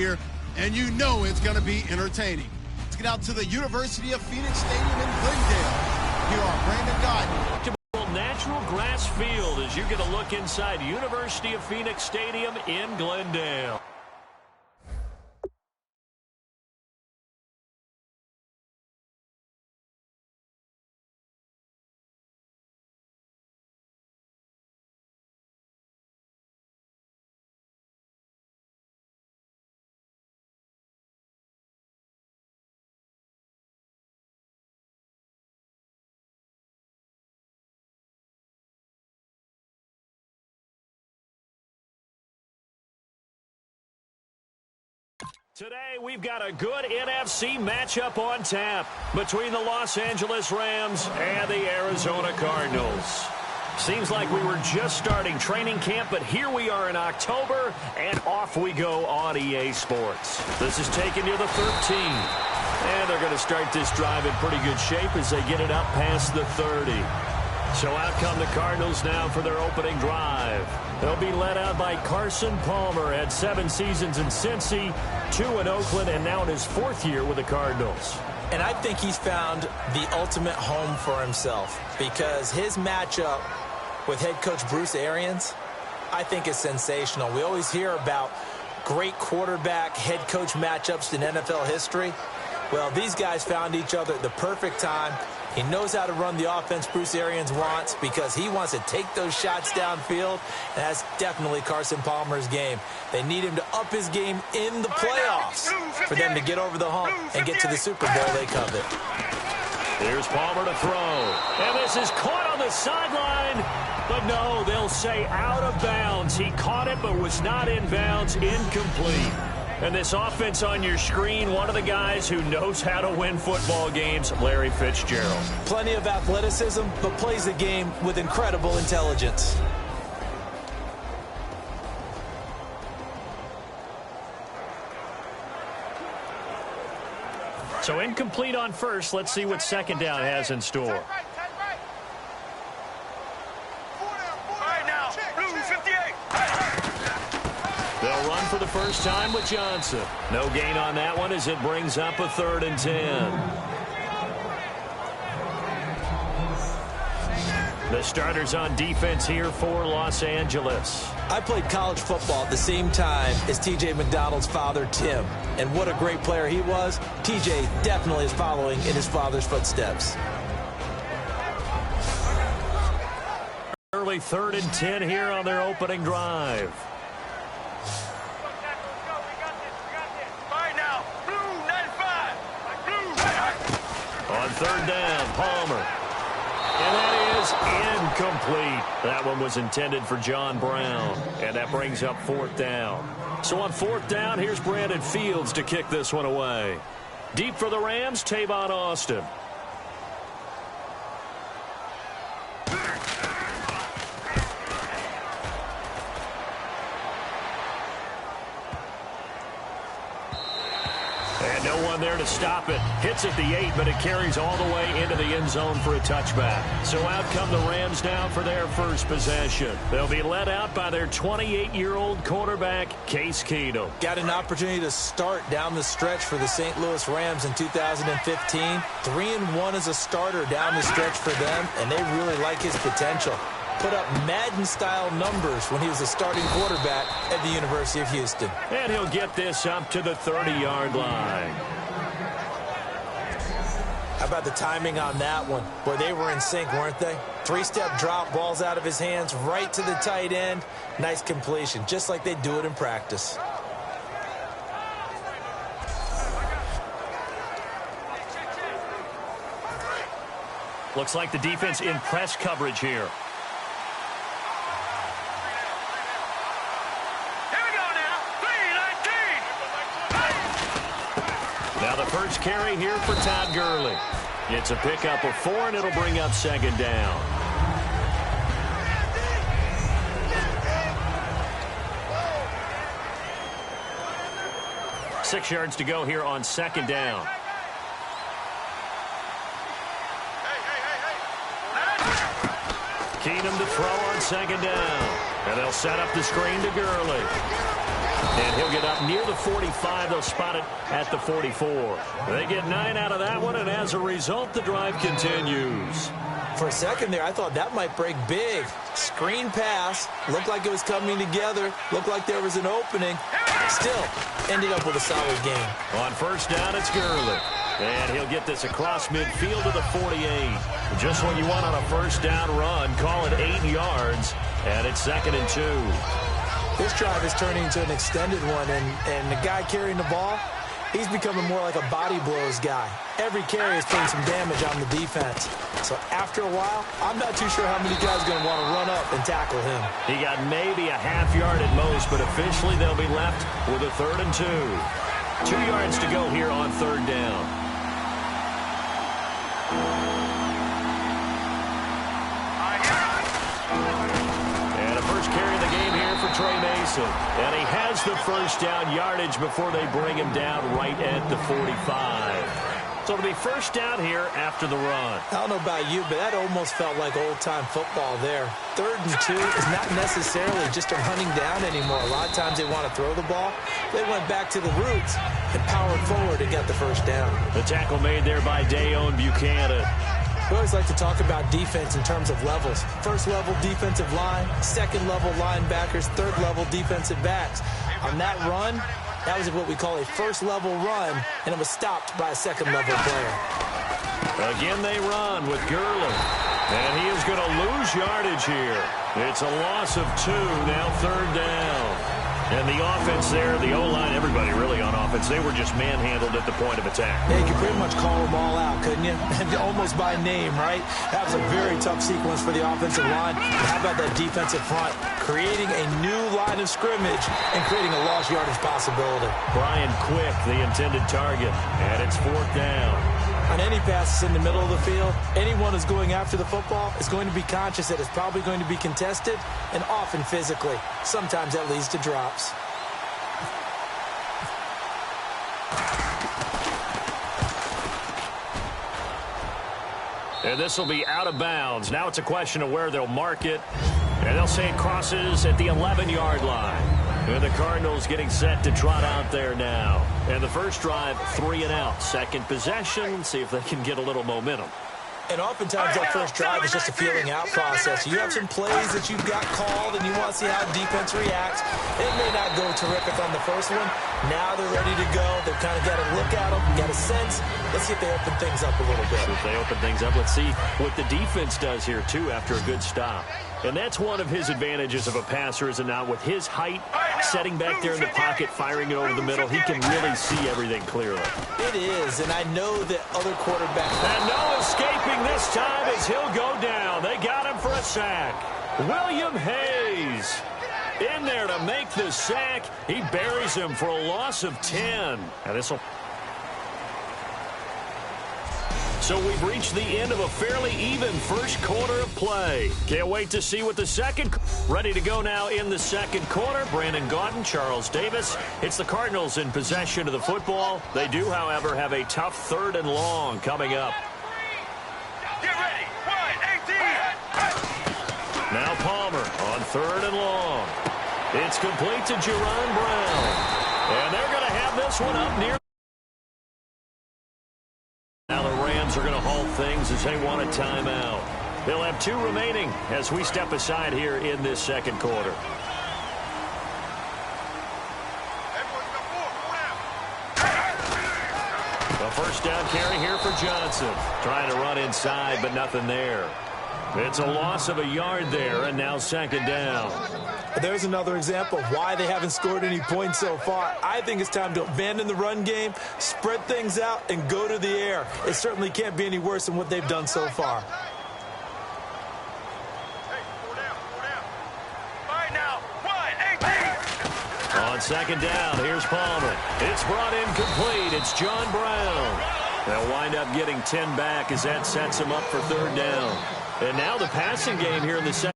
here, and you know it's going to be entertaining. Let's get out to the University of Phoenix Stadium in Glendale. Here are Brandon Guyton. Natural grass field as you get a look inside University of Phoenix Stadium in Glendale. Today, we've got a good NFC matchup on tap between the Los Angeles Rams and the Arizona Cardinals. Seems like we were just starting training camp, but here we are in October, and off we go on EA Sports. This is taking you to the 13. And they're going to start this drive in pretty good shape as they get it up past the 30. So out come the Cardinals now for their opening drive. They'll be led out by Carson Palmer. Had 7 seasons in Cincy, 2 in Oakland, and now in his 4th year with the Cardinals. And I think he's found the ultimate home for himself because his matchup with head coach Bruce Arians, I think is sensational. We always hear about great quarterback head coach matchups in NFL history. Well, these guys found each other at the perfect time. He knows how to run the offense Bruce Arians wants because he wants to take those shots downfield, and that's definitely Carson Palmer's game. They need him to up his game in the playoffs for them to get over the hump and get to the Super Bowl they covet. Here's Palmer to throw, and this is caught on the sideline, but no, they'll say out of bounds. He caught it but was not in bounds, incomplete. And this offense on your screen, one of the guys who knows how to win football games, Larry Fitzgerald. Plenty of athleticism, but plays the game with incredible intelligence. So incomplete on first. Let's see what second down has in store. They'll run for the first time with Johnson. No gain on that one as it brings up a 3rd and 10. The starters on defense here for Los Angeles. I played college football at the same time as T.J. McDonald's father, Tim. And what a great player he was. T.J. definitely is following in his father's footsteps. Early 3rd and 10 here on their opening drive. On 3rd down, Palmer. And that is incomplete. That one was intended for John Brown. And that brings up 4th down. So on 4th down, here's Brandon Fields to kick this one away. Deep for the Rams, Tavon Austin. And no one there to stop it. Hits at the 8, but it carries all the way into the end zone for a touchback. So out come the Rams now for their first possession. They'll be led out by their 28-year-old quarterback, Case Keenum. Got an opportunity to start down the stretch for the St. Louis Rams in 2015. 3-1 as a starter down the stretch for them, and they really like his potential. Put up Madden-style numbers when he was a starting quarterback at the University of Houston. And he'll get this up to the 30-yard line. How about the timing on that one? Boy, they were in sync, weren't they? 3-step drop, balls out of his hands, right to the tight end. Nice completion, just like they do it in practice. Looks like the defense in press coverage here. Now the first carry here for Todd Gurley. It's a pickup of 4, and it'll bring up 2nd down. Six yards to go here on 2nd down. Keenum to throw on second down. And they'll set up the screen to Gurley. And he'll get up near the 45. They'll spot it at the 44. They get 9 out of that one, and as a result, the drive continues. For a second there, I thought that might break big. Screen pass. Looked like it was coming together. Looked like there was an opening. Still, ended up with a solid game. On first down, it's Gurley. And he'll get this across midfield to the 48. Just what you want on a first down run. Call it 8 yards. And it's 2nd and 2. This drive is turning into an extended one. And the guy carrying the ball, he's becoming more like a body blows guy. Every carry is putting some damage on the defense. So after a while, I'm not too sure how many guys are going to want to run up and tackle him. He got maybe a half yard at most, but officially they'll be left with a 3rd and 2. 2 yards to go here on 3rd down. And a first carry of the game here for Trey Mason. And he has the first down yardage before they bring him down right at the 45. So it'll be first down here after the run. I don't know about you, but that almost felt like old-time football there. 3rd and 2 is not necessarily just a running down anymore. A lot of times they want to throw the ball. They went back to the roots and powered forward and got the first down. The tackle made there by Dayon Buchanan. We always like to talk about defense in terms of levels. First level defensive line, second level linebackers, third level defensive backs. On that run, that was what we call a first level run, and it was stopped by a second level player. Again they run with Gurley. And he is going to lose yardage here. It's a loss of 2, now 3rd down. And the offense there, the O-line, everybody really on offense, they were just manhandled at the point of attack. Yeah, you could pretty much call them all out, couldn't you? Almost by name, right? That was a very tough sequence for the offensive line. But how about that defensive front? Creating a new line of scrimmage and creating a lost yardage possibility. Brian Quick, the intended target, and it's 4th down. On any passes in the middle of the field, anyone who's going after the football is going to be conscious that it's probably going to be contested and often physically. Sometimes that leads to drops. And this will be out of bounds. Now it's a question of where they'll mark it. And they'll say it crosses at the 11-yard line. And the Cardinals getting set to trot out there now. And the first drive, 3 and out. Second possession, see if they can get a little momentum. And oftentimes that first drive is just a feeling out process. You have some plays that you've got called and you want to see how defense reacts. It may not go terrific on the first one. Now they're ready to go. They've kind of got to look at them, got a sense. Let's see if they open things up a little bit. So if they open things up, let's see what the defense does here, too, after a good stop. And that's one of his advantages of a passer, is it not? With his height, setting back there in the pocket, firing it over the middle, he can really see everything clearly. It is, and I know that other quarterbacks... And no escaping this time as he'll go down. They got him for a sack. William Hayes in there to make the sack. He buries him for a loss of 10. And this will... So we've reached the end of a fairly even first quarter of play. Can't wait to see what the second... Ready to go now in the second quarter. Brandon Gaudin, Charles Davis. It's the Cardinals in possession of the football. They do, however, have a tough 3rd and long coming up. Get ready. 1-18. Now Palmer on 3rd and long. It's complete to Jerron Brown. And they're going to have this one up near... Now the Rams are going to halt things as they want a timeout. They'll have 2 remaining as we step aside here in this second quarter. The first down carry here for Johnson. Trying to run inside, but nothing there. It's a loss of a yard there, and now 2nd down. There's another example of why they haven't scored any points so far. I think it's time to abandon the run game, spread things out, and go to the air. It certainly can't be any worse than what they've done so far. Hey, 4 down. All right, now, 1-18. On 2nd down, here's Palmer. It's brought in complete. It's John Brown. They'll wind up getting 10 back as that sets him up for 3rd down. And now the passing game here in the second.